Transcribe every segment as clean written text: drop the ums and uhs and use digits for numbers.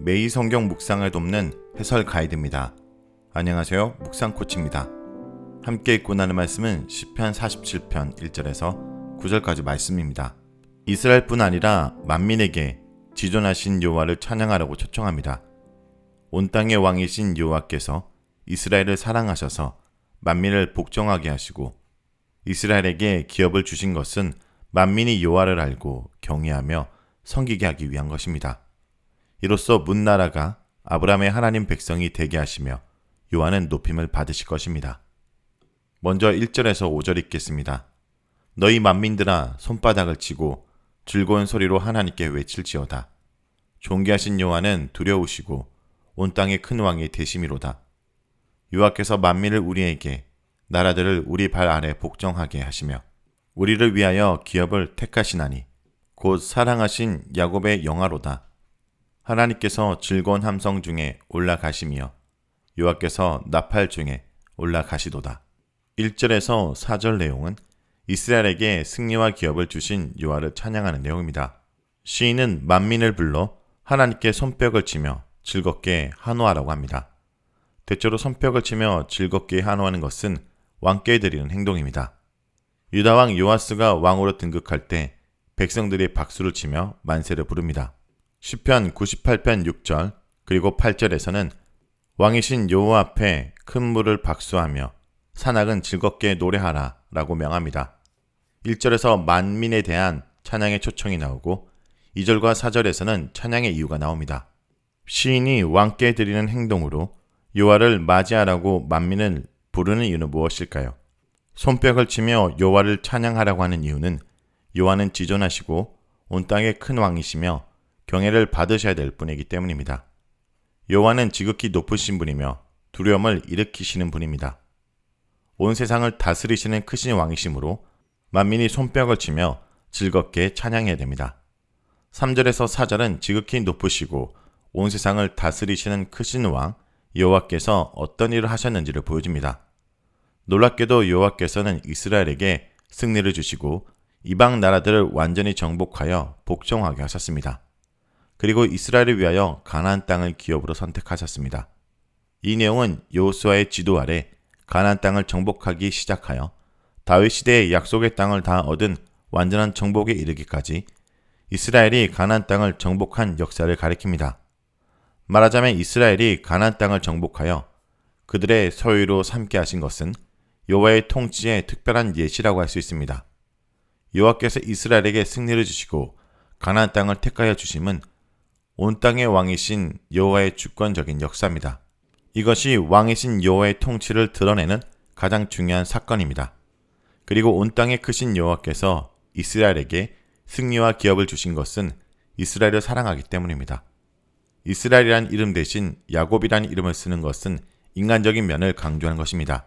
매일 성경 묵상을 돕는 해설 가이드입니다. 안녕하세요. 묵상 코치입니다. 함께 읽고 나는 말씀은 시편 47편 1절에서 9절까지 말씀입니다. 이스라엘뿐 아니라 만민에게 지존하신 여호와를 찬양하라고 초청합니다. 온 땅의 왕이신 여호와께서 이스라엘을 사랑하셔서 만민을 복종하게 하시고 이스라엘에게 기업을 주신 것은 만민이 여호와를 알고 경외하며 섬기게 하기 위한 것입니다. 이로써 문나라가 아브라함의 하나님 백성이 되게 하시며 여호와는 높임을 받으실 것입니다. 먼저 1절에서 5절 읽겠습니다. 너희 만민들아 손바닥을 치고 즐거운 소리로 하나님께 외칠지어다. 존귀하신 여호와는 두려우시고 온 땅의 큰 왕이 되심이로다. 여호와께서 만민을 우리에게 나라들을 우리 발 아래 복종하게 하시며 우리를 위하여 기업을 택하시나니 곧 사랑하신 야곱의 영화로다. 하나님께서 즐거운 함성 중에 올라가시며 여호와께서 나팔 중에 올라가시도다. 1절에서 4절 내용은 이스라엘에게 승리와 기업을 주신 여호와를 찬양하는 내용입니다. 시인은 만민을 불러 하나님께 손뼉을 치며 즐겁게 환호하라고 합니다. 대체로 손뼉을 치며 즐겁게 환호하는 것은 왕께 드리는 행동입니다. 유다왕 요아스가 왕으로 등극할 때 백성들이 박수를 치며 만세를 부릅니다. 시편 98편 6절 그리고 8절에서는 왕이신 여호와 앞에 큰 물을 박수하며 산악은 즐겁게 노래하라 라고 명합니다. 1절에서 만민에 대한 찬양의 초청이 나오고 2절과 4절에서는 찬양의 이유가 나옵니다. 시인이 왕께 드리는 행동으로 여호와를 맞이하라고 만민을 부르는 이유는 무엇일까요? 손뼉을 치며 여호와를 찬양하라고 하는 이유는 여호와는 지존하시고 온 땅의 큰 왕이시며 경외를 받으셔야 될 분이기 때문입니다. 여호와는 지극히 높으신 분이며 두려움을 일으키시는 분입니다. 온 세상을 다스리시는 크신 왕이시므로 만민이 손뼉을 치며 즐겁게 찬양해야 됩니다. 3절에서 4절은 지극히 높으시고 온 세상을 다스리시는 크신 왕 여호와께서 어떤 일을 하셨는지를 보여줍니다. 놀랍게도 여호와께서는 이스라엘에게 승리를 주시고 이방 나라들을 완전히 정복하여 복종하게 하셨습니다. 그리고 이스라엘을 위하여 가나안 땅을 기업으로 선택하셨습니다. 이 내용은 여호수아의 지도 아래 가나안 땅을 정복하기 시작하여 다윗 시대의 약속의 땅을 다 얻은 완전한 정복에 이르기까지 이스라엘이 가나안 땅을 정복한 역사를 가리킵니다. 말하자면 이스라엘이 가나안 땅을 정복하여 그들의 소유로 삼게 하신 것은 여호와의 통치의 특별한 예시라고 할 수 있습니다. 여호와께서 이스라엘에게 승리를 주시고 가나안 땅을 택하여 주심은 온 땅의 왕이신 여호와의 주권적인 역사입니다. 이것이 왕이신 여호와의 통치를 드러내는 가장 중요한 사건입니다. 그리고 온 땅에 크신 여호와께서 이스라엘에게 승리와 기업을 주신 것은 이스라엘을 사랑하기 때문입니다. 이스라엘이란 이름 대신 야곱이란 이름을 쓰는 것은 인간적인 면을 강조하는 것입니다.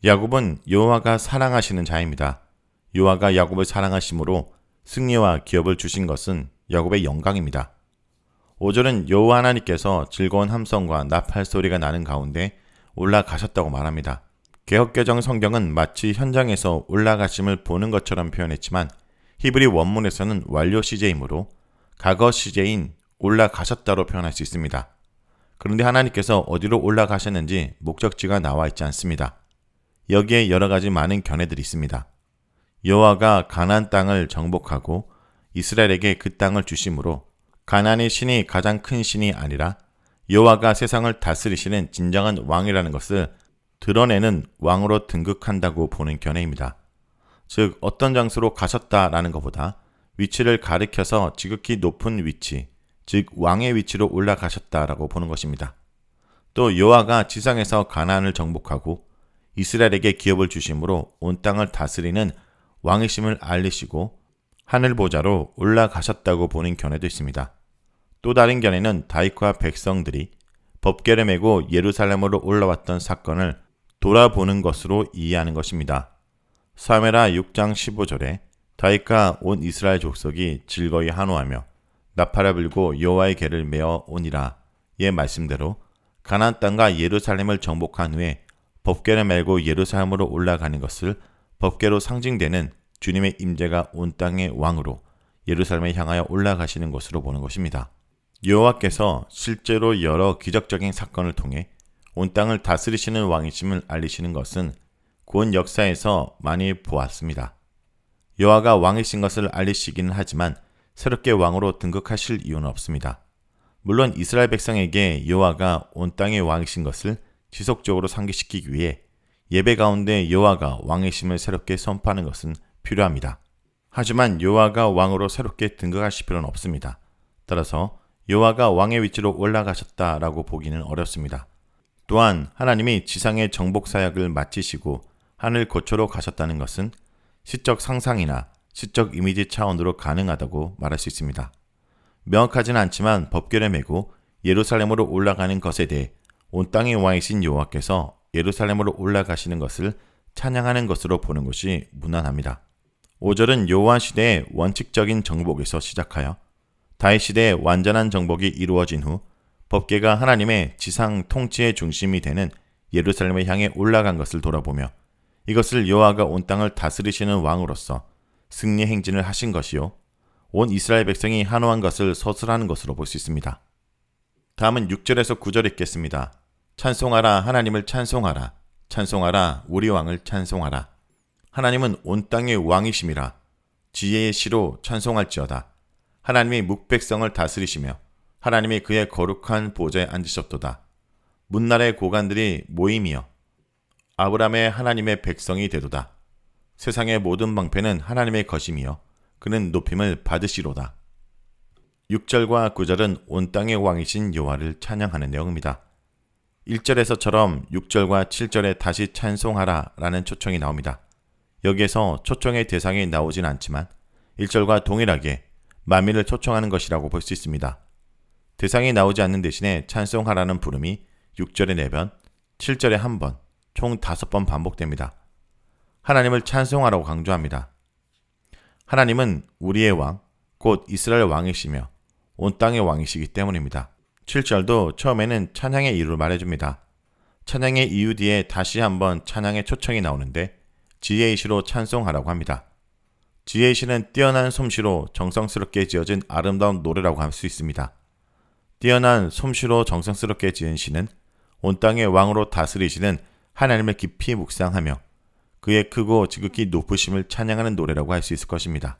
야곱은 여호와가 사랑하시는 자입니다. 여호와가 야곱을 사랑하심으로 승리와 기업을 주신 것은 야곱의 영광입니다. 5절은 여호와 하나님께서 즐거운 함성과 나팔 소리가 나는 가운데 올라가셨다고 말합니다. 개역개정 성경은 마치 현장에서 올라가심을 보는 것처럼 표현했지만 히브리 원문에서는 완료 시제이므로 과거 시제인 올라가셨다로 표현할 수 있습니다. 그런데 하나님께서 어디로 올라가셨는지 목적지가 나와 있지 않습니다. 여기에 여러 가지 많은 견해들이 있습니다. 여호와가 가나안 땅을 정복하고 이스라엘에게 그 땅을 주심으로 가나안의 신이 가장 큰 신이 아니라 여호와가 세상을 다스리시는 진정한 왕이라는 것을 드러내는 왕으로 등극한다고 보는 견해입니다. 즉 어떤 장소로 가셨다라는 것보다 위치를 가리켜서 지극히 높은 위치, 즉 왕의 위치로 올라가셨다라고 보는 것입니다. 또 여호와가 지상에서 가나안을 정복하고 이스라엘에게 기업을 주심으로 온 땅을 다스리는 왕이심을 알리시고 하늘 보좌로 올라가셨다고 보는 견해도 있습니다. 또 다른 견해는 다윗과 백성들이 법궤를 메고 예루살렘으로 올라왔던 사건을 돌아보는 것으로 이해하는 것입니다. 사무엘하 6장 15절에 다윗과 온 이스라엘 족속이 즐거이 환호하며 나팔을 불고 여호와의 궤를 메어 오니라 의 말씀대로 가나안 땅과 예루살렘을 정복한 후에 법궤를 메고 예루살렘으로 올라가는 것을 법궤로 상징되는 주님의 임재가 온 땅의 왕으로 예루살렘에 향하여 올라가시는 것으로 보는 것입니다. 여호와께서 실제로 여러 기적적인 사건을 통해 온 땅을 다스리시는 왕이심을 알리시는 것은 곧 역사에서 많이 보았습니다. 여호와가 왕이신 것을 알리시기는 하지만 새롭게 왕으로 등극하실 이유는 없습니다. 물론 이스라엘 백성에게 여호와가 온 땅의 왕이신 것을 지속적으로 상기시키기 위해 예배 가운데 여호와가 왕이심을 새롭게 선포하는 것은 필요합니다. 하지만 여호와가 왕으로 새롭게 등극하실 필요는 없습니다. 따라서 여호와가 왕의 위치로 올라가셨다라고 보기는 어렵습니다. 또한 하나님이 지상의 정복 사역을 마치시고 하늘 고초로 가셨다는 것은 시적 상상이나 시적 이미지 차원으로 가능하다고 말할 수 있습니다. 명확하지는 않지만 법궤를 메고 예루살렘으로 올라가는 것에 대해 온 땅의 왕이신 여호와께서 예루살렘으로 올라가시는 것을 찬양하는 것으로 보는 것이 무난합니다. 5절은 여호와 시대의 원칙적인 정복에서 시작하여 다윗 시대의 완전한 정복이 이루어진 후 법궤가 하나님의 지상 통치의 중심이 되는 예루살렘을 향해 올라간 것을 돌아보며 이것을 여호와가 온 땅을 다스리시는 왕으로서 승리 행진을 하신 것이요 온 이스라엘 백성이 한호한 것을 서술하는 것으로 볼 수 있습니다. 다음은 6절에서 9절 읽겠습니다. 찬송하라 하나님을 찬송하라 찬송하라 우리 왕을 찬송하라. 하나님은 온 땅의 왕이심이라 지혜의 시로 찬송할지어다. 하나님이 묵백성을 다스리시며 하나님이 그의 거룩한 보좌에 앉으셨도다. 문나라의 고관들이 모임이여 아브라함의 하나님의 백성이 되도다. 세상의 모든 방패는 하나님의 것임이여 그는 높임을 받으시로다. 6절과 9절은 온 땅의 왕이신 여호와를 찬양하는 내용입니다. 1절에서처럼 6절과 7절에 다시 찬송하라 라는 초청이 나옵니다. 여기에서 초청의 대상이 나오진 않지만 1절과 동일하게 만민을 초청하는 것이라고 볼 수 있습니다. 대상이 나오지 않는 대신에 찬송하라는 부름이 6절에 4번, 7절에 1번, 총 5번 반복됩니다. 하나님을 찬송하라고 강조합니다. 하나님은 우리의 왕, 곧 이스라엘 왕이시며 온 땅의 왕이시기 때문입니다. 7절도 처음에는 찬양의 이유를 말해줍니다. 찬양의 이유 뒤에 다시 한번 찬양의 초청이 나오는데 지혜의 시로 찬송하라고 합니다. 지혜의 시는 뛰어난 솜씨로 정성스럽게 지어진 아름다운 노래라고 할 수 있습니다. 뛰어난 솜씨로 정성스럽게 지은 시는 온 땅의 왕으로 다스리시는 하나님을 깊이 묵상하며 그의 크고 지극히 높으심을 찬양하는 노래라고 할 수 있을 것입니다.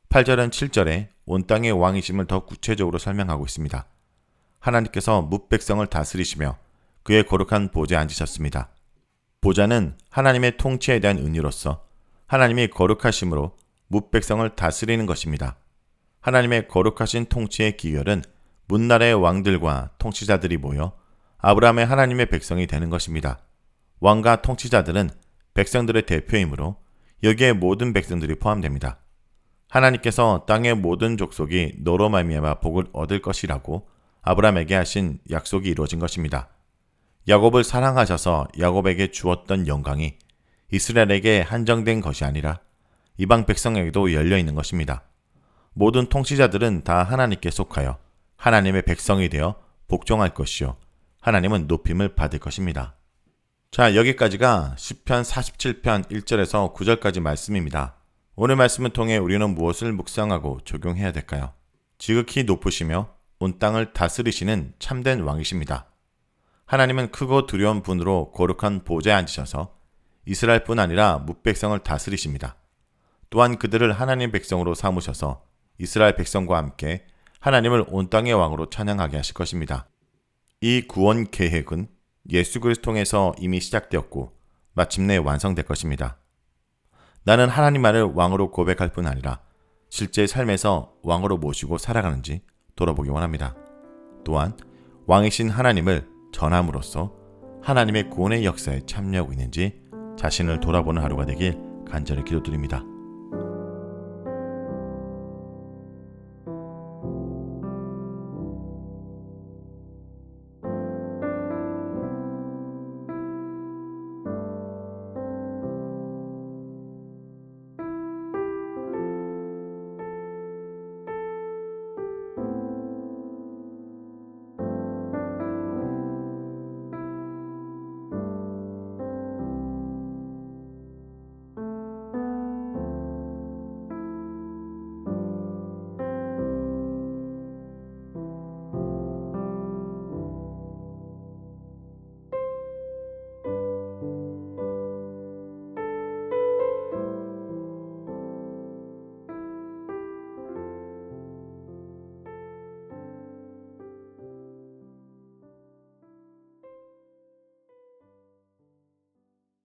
8절은 7절에 온 땅의 왕이심을 더 구체적으로 설명하고 있습니다. 하나님께서 묵백성을 다스리시며 그의 거룩한 보좌에 앉으셨습니다. 보좌는 하나님의 통치에 대한 은유로서 하나님이 거룩하심으로 묵백성을 다스리는 것입니다. 하나님의 거룩하신 통치의 기결은 문나라의 왕들과 통치자들이 모여 아브라함의 하나님의 백성이 되는 것입니다. 왕과 통치자들은 백성들의 대표이므로 여기에 모든 백성들이 포함됩니다. 하나님께서 땅의 모든 족속이 너로 말미암아 복을 얻을 것이라고 아브라함에게 하신 약속이 이루어진 것입니다. 야곱을 사랑하셔서 야곱에게 주었던 영광이 이스라엘에게 한정된 것이 아니라 이방 백성에게도 열려 있는 것입니다. 모든 통치자들은 다 하나님께 속하여 하나님의 백성이 되어 복종할 것이요 하나님은 높임을 받을 것입니다. 자, 여기까지가 시편 47편 1절에서 9절까지 말씀입니다. 오늘 말씀을 통해 우리는 무엇을 묵상하고 적용해야 될까요? 지극히 높으시며 온 땅을 다스리시는 참된 왕이십니다. 하나님은 크고 두려운 분으로 거룩한 보좌에 앉으셔서 이스라엘뿐 아니라 묵백성을 다스리십니다. 또한 그들을 하나님 백성으로 삼으셔서 이스라엘 백성과 함께 하나님을 온 땅의 왕으로 찬양하게 하실 것입니다. 이 구원 계획은 예수 그리스도를 통해서 이미 시작되었고 마침내 완성될 것입니다. 나는 하나님만을 왕으로 고백할 뿐 아니라 실제 삶에서 왕으로 모시고 살아가는지 돌아보기 원합니다. 또한 왕이신 하나님을 전함으로써 하나님의 구원의 역사에 참여하고 있는지 자신을 돌아보는 하루가 되길 간절히 기도드립니다.